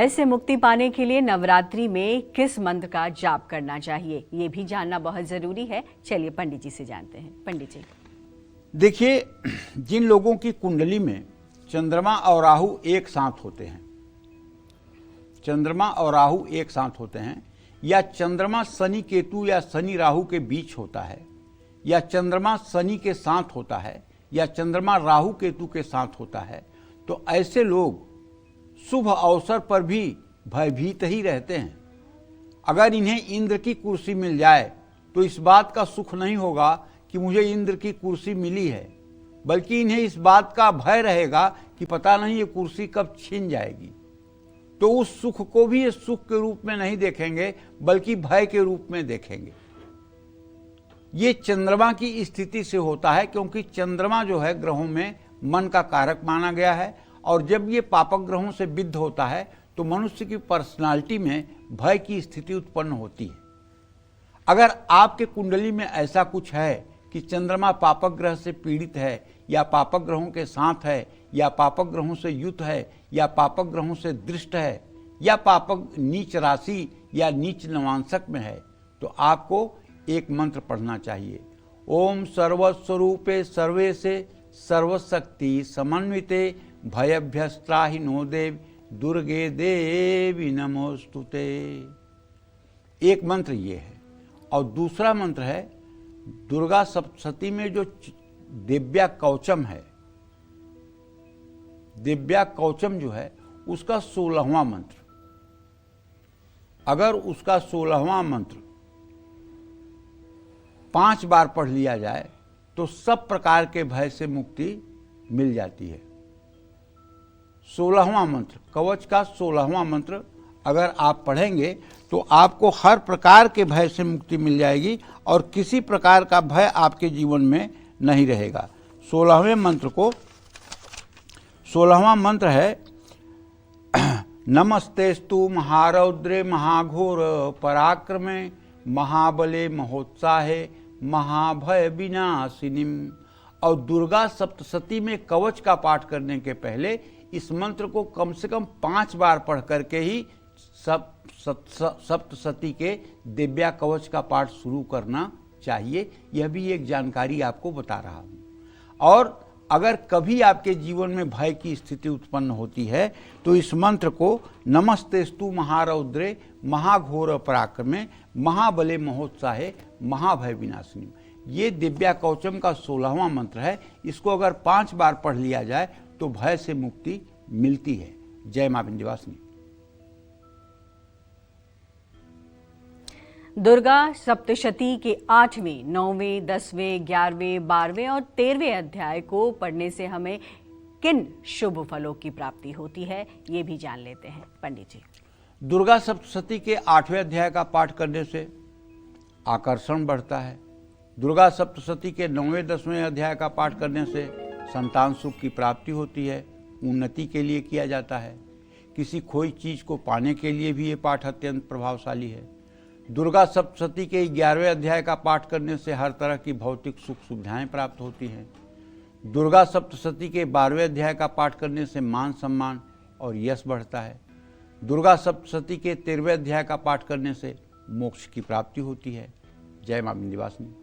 भय से मुक्ति पाने के लिए नवरात्रि में किस मंत्र का जाप करना चाहिए, ये भी जानना बहुत जरूरी है। चलिए पंडित जी से जानते हैं। पंडित जी, देखिए, जिन लोगों की कुंडली में चंद्रमा और राहु एक साथ होते हैं, चंद्रमा और राहु एक साथ होते हैं, या चंद्रमा शनि केतु या शनि राहु के बीच होता है, या चंद्रमा शनि के साथ होता है, या चंद्रमा राहु केतु के साथ होता है, तो ऐसे लोग शुभ अवसर पर भी भयभीत ही रहते हैं। अगर इन्हें इंद्र की कुर्सी मिल जाए तो इस बात का सुख नहीं होगा कि मुझे इंद्र की कुर्सी मिली है, बल्कि इन्हें इस बात का भय रहेगा कि पता नहीं ये कुर्सी कब छीन जाएगी। तो उस सुख को भी ये सुख के रूप में नहीं देखेंगे, बल्कि भय के रूप में देखेंगे। ये चंद्रमा की स्थिति से होता है, क्योंकि चंद्रमा जो है ग्रहों में मन का कारक माना गया है, और जब ये पापक ग्रहों से विद्ध होता है तो मनुष्य की पर्सनालिटी में भय की स्थिति उत्पन्न होती है। अगर आपके कुंडली में ऐसा कुछ है कि चंद्रमा पापक ग्रह से पीड़ित है, या पापक ग्रहों के साथ है, या पापक ग्रहों से युत है, या पापक ग्रहों से दृष्ट है, या पापक नीच राशि या नीच नवांशक में है, तो आपको एक मंत्र पढ़ना चाहिए। ओम सर्वस्वरूपे सर्वे से सर्वशक्ति समन्विते भयभ्यस्त्राहि नो देव दुर्गे देवी नमोस्तुते। एक मंत्र ये है। और दूसरा मंत्र है, दुर्गा सप्तशती में जो दिव्या कवचम है, दिव्या कवचम जो है उसका 16वां मंत्र, अगर उसका 16वां मंत्र 5 बार पढ़ लिया जाए तो सब प्रकार के भय से मुक्ति मिल जाती है। 16वां मंत्र, कवच का 16वां मंत्र अगर आप पढ़ेंगे तो आपको हर प्रकार के भय से मुक्ति मिल जाएगी और किसी प्रकार का भय आपके जीवन में नहीं रहेगा। 16वें मंत्र को, 16वां मंत्र है, नमस्तेस्तु महारौद्रे महाघोर पराक्रमे महाबले महोत्साहे महाभय विनाशिनीम। और दुर्गा सप्तशती में कवच का पाठ करने के पहले इस मंत्र को कम से कम 5 बार पढ़ करके ही सप्तशती के दिव्या कवच का पाठ शुरू करना चाहिए। यह भी एक जानकारी आपको बता रहा हूं। और अगर कभी आपके जीवन में भय की स्थिति उत्पन्न होती है तो इस मंत्र को नमस्तेस्तु महारौद्रे महाघोर पराक्रमे महाबले महोत्साहे महाभय विनाशिनी, ये दिव्या कवचम का 16वां मंत्र है। इसको अगर 5 बार पढ़ लिया जाए तो भय से मुक्ति मिलती है। जय मां विंध्यवासिनी। दुर्गा सप्तशती के 8वें, 9वें, 10वें, 11वें, 12वें और 13वें अध्याय को पढ़ने से हमें किन शुभ फलों की प्राप्ति होती है, ये भी जान लेते हैं पंडित जी। दुर्गा सप्तशती के 8वें अध्याय का पाठ करने से आकर्षण बढ़ता है। दुर्गा सप्तशती के 9वें, 10वें अध्याय का पाठ करने से संतान सुख की प्राप्ति होती है, उन्नति के लिए किया जाता है। किसी खोई चीज को पाने के लिए भी ये पाठ अत्यंत प्रभावशाली है। दुर्गा सप्तशती के 11वें अध्याय का पाठ करने से हर तरह की भौतिक सुख सुविधाएं प्राप्त होती हैं। दुर्गा सप्तशती के 12वें अध्याय का पाठ करने से मान सम्मान और यश बढ़ता है। दुर्गा सप्तशती के 13वें अध्याय का पाठ करने से मोक्ष की प्राप्ति होती है। जय मां विंध्यवासिनी।